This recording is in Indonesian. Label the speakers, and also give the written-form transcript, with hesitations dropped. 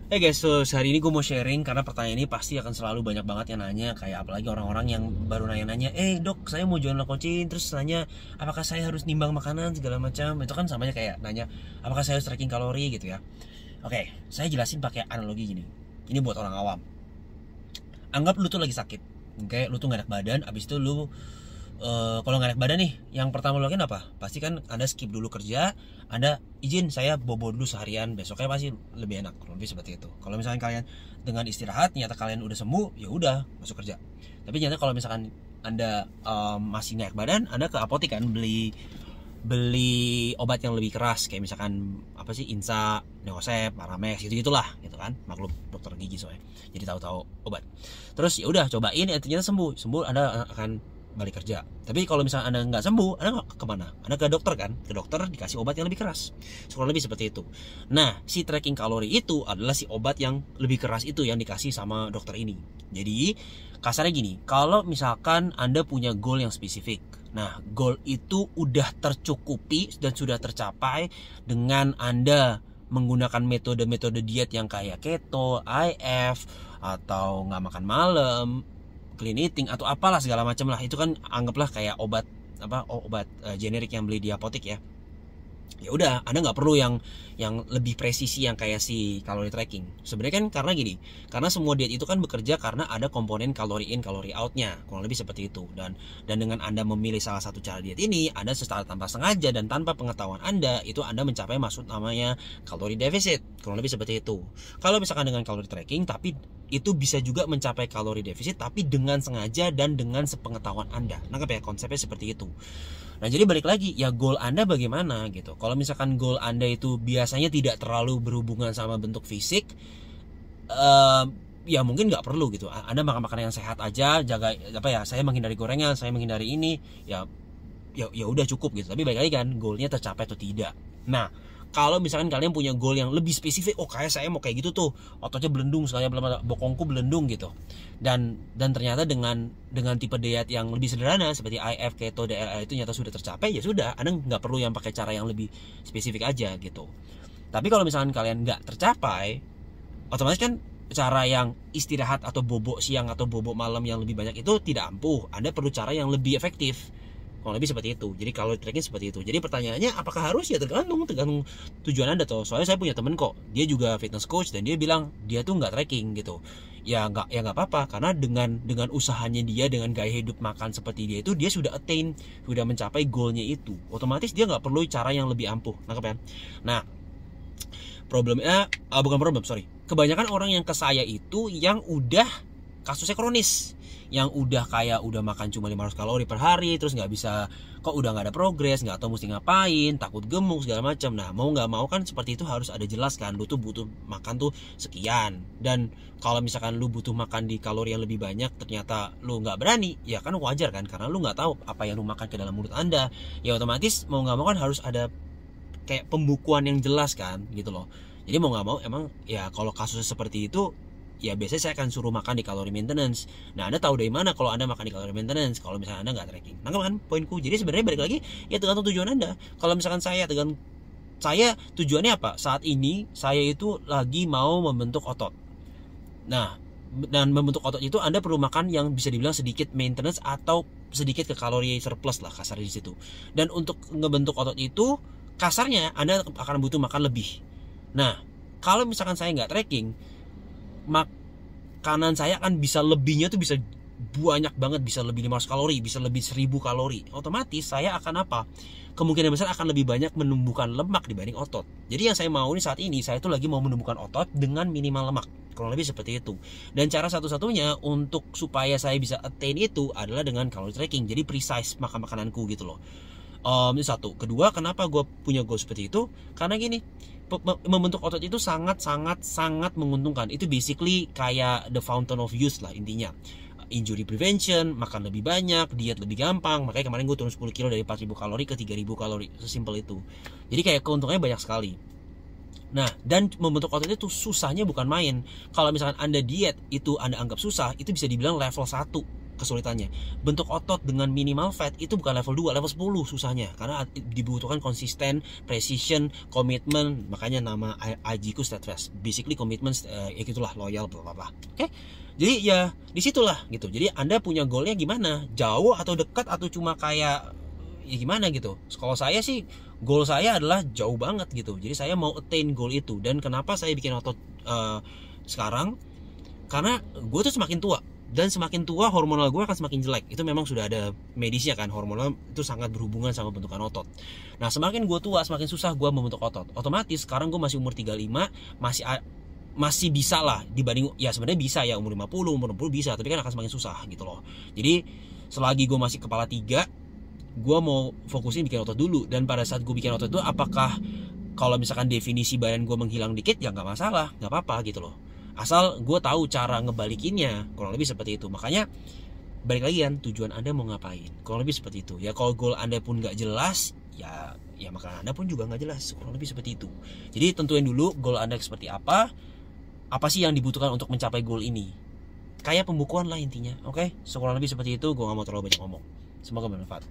Speaker 1: Hey guys, so hari ini gue mau sharing karena pertanyaan ini pasti akan selalu banyak banget yang nanya. Kayak apalagi orang-orang yang baru nanya-nanya, dok, saya mau jualan coaching, terus nanya apakah saya harus nimbang makanan segala macam. Itu kan samanya kayak nanya apakah saya harus tracking kalori gitu ya. Oke, saya jelasin pakai analogi gini. Ini buat orang awam. Anggap lu tuh lagi sakit, oke, lu tuh gak enak badan. Abis itu lu kalau nggak enak badan nih, yang pertama lo lakuin apa? Pasti kan Anda skip dulu kerja, Anda izin saya bobo dulu seharian, besoknya pasti lebih enak, lebih seperti itu. Kalau misalkan kalian dengan istirahat, ternyata kalian udah sembuh, ya udah masuk kerja. Tapi ternyata kalau misalkan Anda masih nggak enak badan, Anda ke apotek kan beli obat yang lebih keras, kayak misalkan apa sih, Insa, Neosep, Paramex, gitulah gitu kan. Maklum dokter gigi soalnya, jadi tahu-tahu obat. Terus ya udah cobain, ternyata sembuh Anda akan balik kerja. Tapi kalau misalnya Anda nggak sembuh, Anda nggak kemana? Anda ke dokter kan? Ke dokter dikasih obat yang lebih keras. Kurang lebih seperti itu. Nah, si tracking kalori itu adalah si obat yang lebih keras itu yang dikasih sama dokter ini. Jadi kasarnya gini, kalau misalkan Anda punya goal yang spesifik, nah goal itu udah tercukupi dan sudah tercapai dengan Anda menggunakan metode-metode diet yang kayak keto, IF, atau nggak makan malam, clean eating atau apalah segala macam lah. Itu kan anggaplah kayak obat generik yang beli di apotek ya. Ya udah, Anda nggak perlu yang lebih presisi yang kayak si kalori tracking. Sebenarnya kan karena gini, karena semua diet itu kan bekerja karena ada komponen kalori in kalori outnya, kurang lebih seperti itu. Dan dengan Anda memilih salah satu cara diet ini, Anda secara tanpa sengaja dan tanpa pengetahuan Anda, itu Anda mencapai maksud namanya kalori defisit, kurang lebih seperti itu. Kalau misalkan dengan kalori tracking, tapi itu bisa juga mencapai kalori defisit tapi dengan sengaja dan dengan sepengetahuan Anda. Nangkep ya, konsepnya seperti itu. Nah, jadi balik lagi, ya goal Anda bagaimana gitu. Kalau misalkan goal Anda itu biasanya tidak terlalu berhubungan sama bentuk fisik, ya mungkin nggak perlu gitu. Anda makan makanan yang sehat aja, jaga apa ya, saya menghindari gorengan, saya menghindari ini, ya udah cukup gitu. Tapi balik lagi kan, goalnya tercapai atau tidak. Nah, kalau misalkan kalian punya goal yang lebih spesifik, kayak saya mau kayak gitu tuh, ototnya belendung, sekalian bokongku belendung gitu, dan ternyata dengan tipe diet yang lebih sederhana seperti IF, keto, DLL itu nyata sudah tercapai, ya sudah, Anda nggak perlu yang pakai cara yang lebih spesifik aja gitu. Tapi kalau misalkan kalian nggak tercapai, otomatis kan cara yang istirahat atau bobok siang atau bobok malam yang lebih banyak itu tidak ampuh. Anda perlu cara yang lebih efektif. Kurang lebih seperti itu. Jadi kalau tracking seperti itu. Jadi pertanyaannya, apakah harus? Ya tergantung tujuan Anda tuh. Soalnya saya punya temen kok, dia juga fitness coach dan dia bilang dia tuh nggak tracking gitu. Ya nggak apa-apa, karena dengan usahanya dia, dengan gaya hidup makan seperti dia itu, dia sudah attain, sudah mencapai goalnya itu. Otomatis dia nggak perlu cara yang lebih ampuh. Nangkep kan? Nah, problemnya kebanyakan orang yang ke saya itu yang udah kasusnya kronis, yang udah makan cuma 500 kalori per hari, terus nggak bisa, kok udah nggak ada progres, nggak tahu mesti ngapain, takut gemuk segala macam. Nah, mau nggak mau kan seperti itu harus ada jelas kan, lu tuh butuh makan tuh sekian. Dan kalau misalkan lu butuh makan di kalori yang lebih banyak, ternyata lu nggak berani, ya kan wajar kan, karena lu nggak tahu apa yang lu makan ke dalam mulut Anda. Ya otomatis mau nggak mau kan harus ada kayak pembukuan yang jelas kan gitu loh. Jadi mau nggak mau emang ya kalau kasusnya seperti itu, ya biasanya saya akan suruh makan di kalori maintenance. Nah, Anda tahu dari mana kalau Anda makan di kalori maintenance kalau misalnya Anda nggak tracking? Nangkep kan poinku? Jadi sebenarnya balik lagi, ya tergantung tujuan Anda. Kalau misalkan saya tujuannya apa? Saat ini saya itu lagi mau membentuk otot. Nah, dan membentuk otot itu Anda perlu makan yang bisa dibilang sedikit maintenance atau sedikit ke kalori surplus lah kasarnya di situ. Dan untuk ngebentuk otot itu kasarnya Anda akan butuh makan lebih. Nah, kalau misalkan saya nggak tracking, makanan saya akan bisa lebihnya tuh bisa banyak banget, bisa lebih 500 kalori, bisa lebih 1000 kalori. Otomatis saya akan apa? Kemungkinan besar akan lebih banyak menumbuhkan lemak dibanding otot. Jadi yang saya mau ini saat ini, saya tuh lagi mau menumbuhkan otot dengan minimal lemak. Kurang lebih seperti itu. Dan cara satu-satunya untuk supaya saya bisa attain itu adalah dengan kalori tracking. Jadi precise makan makananku gitu loh. Ini satu. Kedua, kenapa gue punya goal seperti itu? Karena gini, membentuk otot itu sangat menguntungkan. Itu basically kayak the fountain of youth lah intinya. Injury prevention, makan lebih banyak, diet lebih gampang. Makanya kemarin gue turun 10 kilo dari 4000 kalori ke 3000 kalori. Sesimpel itu. Jadi kayak keuntungannya banyak sekali. Nah, dan membentuk otot itu susahnya bukan main. Kalau misalkan Anda diet itu Anda anggap susah, itu bisa dibilang level 1. kesulitannya. Bentuk otot dengan minimal fat itu bukan level 2, level 10 susahnya. Karena dibutuhkan konsisten, precision, komitmen. Makanya nama IG ku steadfast. Basically komitmen, ya gitulah, loyal, bla bla bla. Oke. Jadi ya disitulah gitu. Jadi Anda punya goalnya gimana? Jauh atau dekat atau cuma kayak ya gimana gitu. Kalau saya sih goal saya adalah jauh banget gitu. Jadi saya mau attain goal itu. Dan kenapa saya bikin otot sekarang? Karena gue tuh semakin tua, dan semakin tua hormonal gue akan semakin jelek. Itu memang sudah ada medisnya kan, hormonal itu sangat berhubungan sama bentukan otot. Nah semakin gue tua semakin susah gue membentuk otot. Otomatis sekarang gue masih umur 35, masih bisa lah dibanding, ya sebenarnya bisa ya umur 50, umur 60 bisa, tapi kan akan semakin susah gitu loh. Jadi selagi gue masih kepala 3, gue mau fokusin bikin otot dulu. Dan pada saat gue bikin otot itu, apakah kalau misalkan definisi badan gue menghilang dikit ya nggak masalah, nggak apa-apa gitu loh. Asal gue tahu cara ngebalikinnya, kurang lebih seperti itu. Makanya balik lagi kan, tujuan Anda mau ngapain, kurang lebih seperti itu. Ya kalau goal Anda pun nggak jelas, ya makanan Anda pun juga nggak jelas, kurang lebih seperti itu. Jadi tentuin dulu goal Anda seperti apa sih yang dibutuhkan untuk mencapai goal ini. Kayak pembukuan lah intinya, oke? So, kurang lebih seperti itu. Gue nggak mau terlalu banyak ngomong. Semoga bermanfaat.